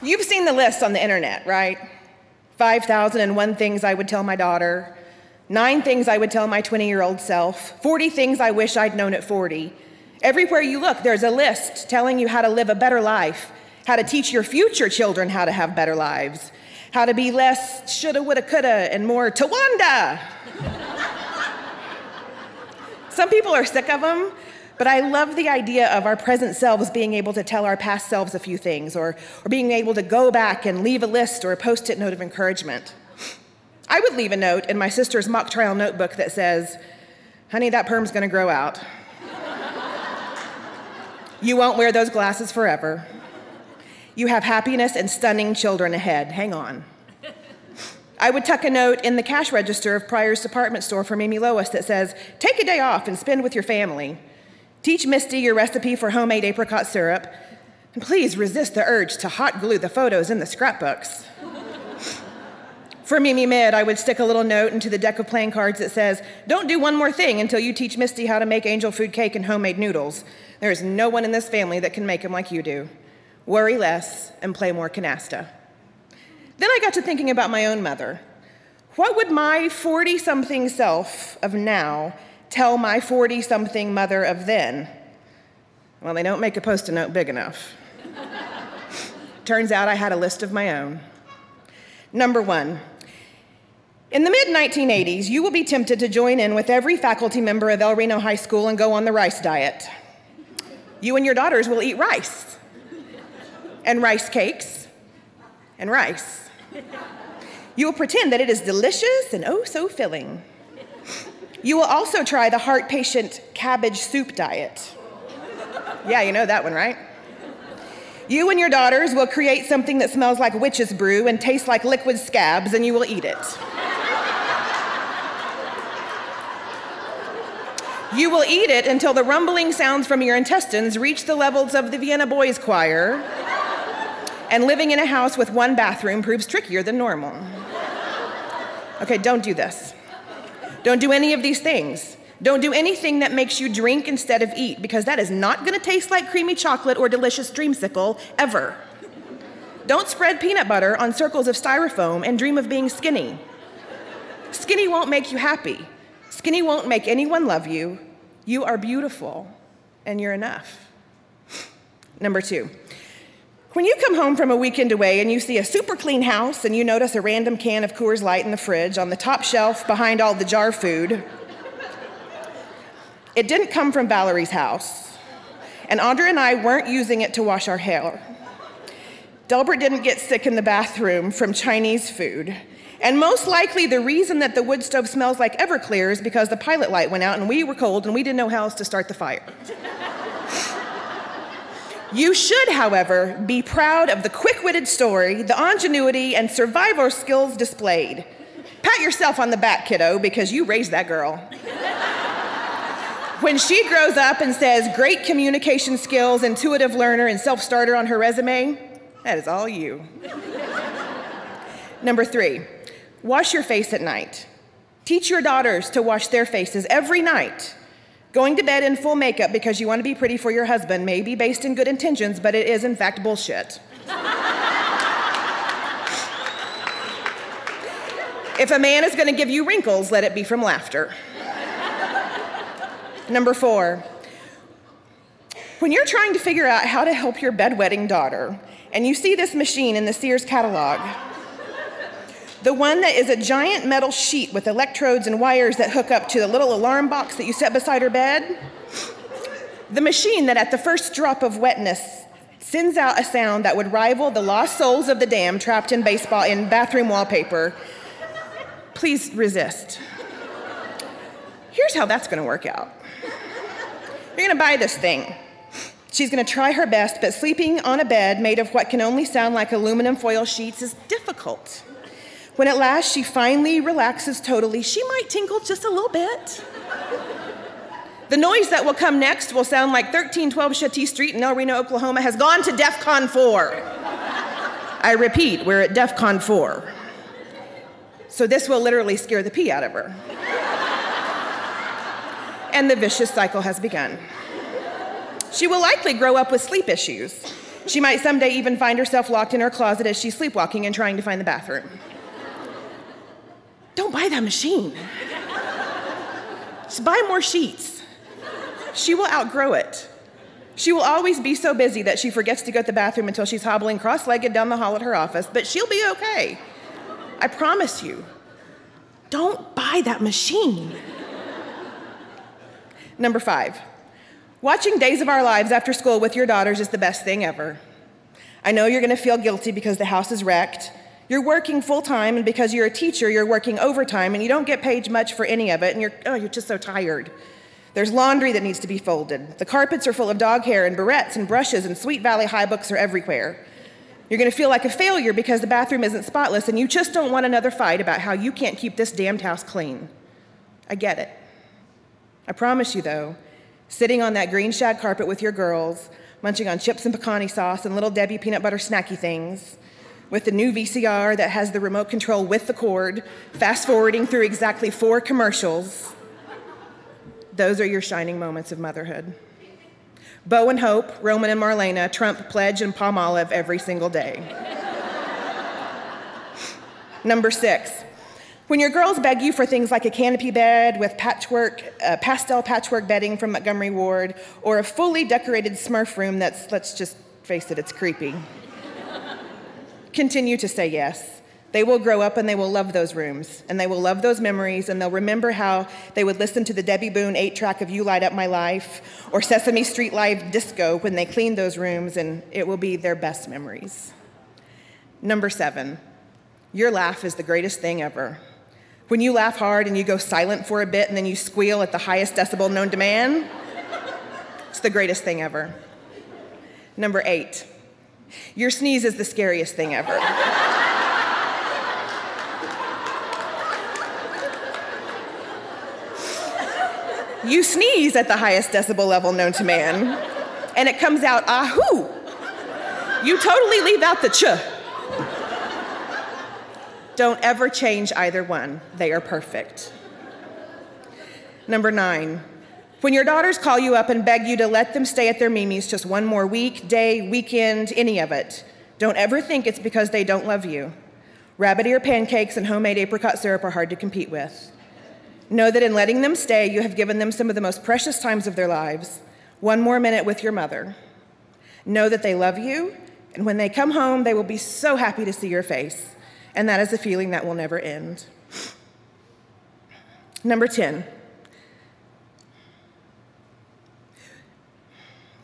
You've seen the list on the internet, right? 5,001 things I would tell my daughter, 9 things I would tell my 20-year-old self, 40 things I wish I'd known at 40. Everywhere you look, there's a list telling you how to live a better life, how to teach your future children how to have better lives, how to be less shoulda, woulda, coulda, and more Tawanda. Some people are sick of them, but I love the idea of our present selves being able to tell our past selves a few things, or being able to go back and leave a list or a Post-it note of encouragement. I would leave a note in my sister's mock trial notebook that says, "Honey, that perm's gonna grow out. You won't wear those glasses forever. You have happiness and stunning children ahead. Hang on." I would tuck a note in the cash register of Pryor's department store for Mimi Lois that says, "Take a day off and spend with your family. Teach Misty your recipe for homemade apricot syrup, and please resist the urge to hot glue the photos in the scrapbooks." For Mimi Mid, I would stick a little note into the deck of playing cards that says, "Don't do one more thing until you teach Misty how to make angel food cake and homemade noodles. There is no one in this family that can make them like you do. Worry less and play more canasta." Then I got to thinking about my own mother. What would my 40-something self of now tell my 40-something mother of then? Well, they don't make a Post-it note big enough. Turns out I had a list of my own. Number 1, in the mid-1980s, you will be tempted to join in with every faculty member of El Reno High School and go on the rice diet. You and your daughters will eat rice, and rice cakes, and rice. You will pretend that it is delicious and oh so filling. You will also try the heart-patient cabbage soup diet. Yeah, you know that one, right? You and your daughters will create something that smells like witch's brew and tastes like liquid scabs, and you will eat it. You will eat it until the rumbling sounds from your intestines reach the levels of the Vienna Boys Choir, and living in a house with 1 bathroom proves trickier than normal. Okay, don't do this. Don't do any of these things. Don't do anything that makes you drink instead of eat, because that is not gonna taste like creamy chocolate or delicious dreamsicle, ever. Don't spread peanut butter on circles of styrofoam and dream of being skinny. Skinny won't make you happy. Skinny won't make anyone love you. You are beautiful, and you're enough. Number 2, when you come home from a weekend away and you see a super clean house and you notice a random can of Coors Light in the fridge on the top shelf behind all the jar food, it didn't come from Valerie's house, and Audra and I weren't using it to wash our hair. Delbert didn't get sick in the bathroom from Chinese food, and most likely the reason that the wood stove smells like Everclear is because the pilot light went out and we were cold and we didn't know how else to start the fire. You should, however, be proud of the quick-witted story, the ingenuity, and survival skills displayed. Pat yourself on the back, kiddo, because you raised that girl. When she grows up and says great communication skills, intuitive learner, and self-starter on her resume, that is all you. Number 3, wash your face at night. Teach your daughters to wash their faces every night. Going to bed in full makeup because you want to be pretty for your husband may be based in good intentions, but it is in fact bullshit. If a man is going to give you wrinkles, let it be from laughter. Number 4, when you're trying to figure out how to help your bedwetting daughter, and you see this machine in the Sears catalog, the one that is a giant metal sheet with electrodes and wires that hook up to the little alarm box that you set beside her bed, the machine that at the first drop of wetness sends out a sound that would rival the lost souls of the damned trapped in bathroom wallpaper, please resist. Here's how that's gonna work out. You're gonna buy this thing. She's gonna try her best, but sleeping on a bed made of what can only sound like aluminum foil sheets is difficult. When at last she finally relaxes totally, she might tinkle just a little bit. The noise that will come next will sound like 1312 Chateau Street in El Reno, Oklahoma has gone to DEFCON 4. I repeat, we're at DEFCON 4. So this will literally scare the pee out of her. And the vicious cycle has begun. She will likely grow up with sleep issues. She might someday even find herself locked in her closet as she's sleepwalking and trying to find the bathroom. Don't buy that machine. Just buy more sheets. She will outgrow it. She will always be so busy that she forgets to go to the bathroom until she's hobbling cross-legged down the hall at her office, but she'll be okay. I promise you. Don't buy that machine. Number 5, watching Days of Our Lives after school with your daughters is the best thing ever. I know you're gonna feel guilty because the house is wrecked. You're working full-time, and because you're a teacher, you're working overtime, and you don't get paid much for any of it, and you're just so tired. There's laundry that needs to be folded. The carpets are full of dog hair and barrettes and brushes, and Sweet Valley High books are everywhere. You're gonna feel like a failure because the bathroom isn't spotless, and you just don't want another fight about how you can't keep this damned house clean. I get it. I promise you, though, sitting on that green shag carpet with your girls, munching on chips and pecani sauce and Little Debbie peanut butter snacky things, with the new VCR that has the remote control with the cord, fast-forwarding through exactly 4 commercials, those are your shining moments of motherhood. Bo and Hope, Roman and Marlena, Trump, Pledge, and Palmolive every single day. Number 6, when your girls beg you for things like a canopy bed with pastel patchwork bedding from Montgomery Ward, or a fully decorated Smurf room that's, let's just face it, it's creepy. Continue to say yes. They will grow up and they will love those rooms, and they will love those memories, and they'll remember how they would listen to the Debbie Boone 8-track of You Light Up My Life or Sesame Street Live disco when they cleaned those rooms, and it will be their best memories. Number 7, your laugh is the greatest thing ever. When you laugh hard and you go silent for a bit and then you squeal at the highest decibel known to man, it's the greatest thing ever. Number 8, your sneeze is the scariest thing ever. You sneeze at the highest decibel level known to man, and it comes out ahoo. You totally leave out the ch. Don't ever change either one. They are perfect. Number 9, when your daughters call you up and beg you to let them stay at their Mimi's just one more week, day, weekend, any of it, don't ever think it's because they don't love you. Rabbit ear pancakes and homemade apricot syrup are hard to compete with. Know that in letting them stay, you have given them some of the most precious times of their lives. One more minute with your mother. Know that they love you, and when they come home, they will be so happy to see your face, and that is a feeling that will never end. Number 10,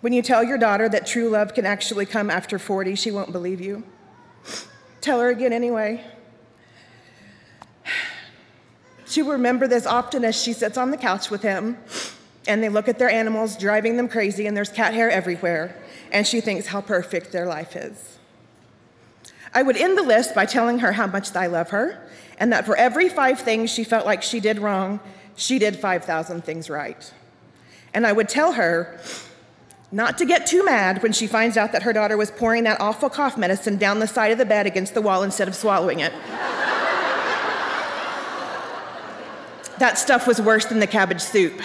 when you tell your daughter that true love can actually come after 40, she won't believe you. Tell her again anyway. She will remember this often as she sits on the couch with him and they look at their animals driving them crazy and there's cat hair everywhere, and she thinks how perfect their life is. I would end the list by telling her how much I love her and that for every 5 things she felt like she did wrong, she did 5,000 things right. And I would tell her not to get too mad when she finds out that her daughter was pouring that awful cough medicine down the side of the bed against the wall instead of swallowing it. That stuff was worse than the cabbage soup.